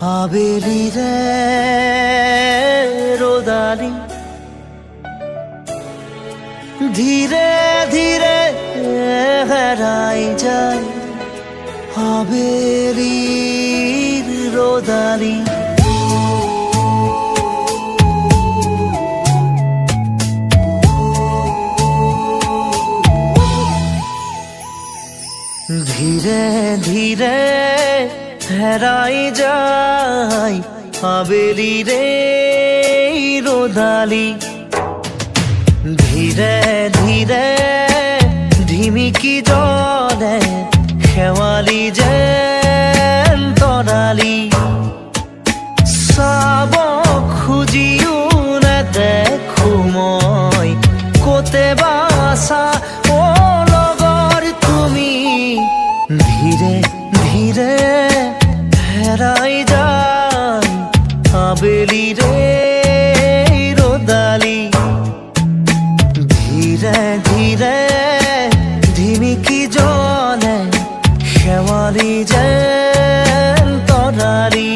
আবেলিৰে ৰ'দালি ধীৰে ধীৰে হেৰাই যায় আবেলিৰ ৰ'দালি ধীরে ধীরে হেরাই যায় আবেলিরে রোদালি ধীরে ধীরে ঢিমিকি জলে শেৱালি যেন তৰালি চাব খুজিও নেদেখো মই ক'তে বা আছা ধীরে ধীরে হেরাই যায় আবেলিরে রোদালি ধীরে ধীরে ঢিমিকি জলে শেৱালি যেন তৰালি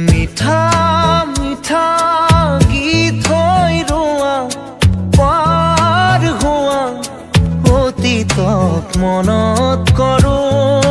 মিঠা মিঠা গীত হৈ ৰোৱা পাৰ হোৱা অতীতক মনত কৰোঁ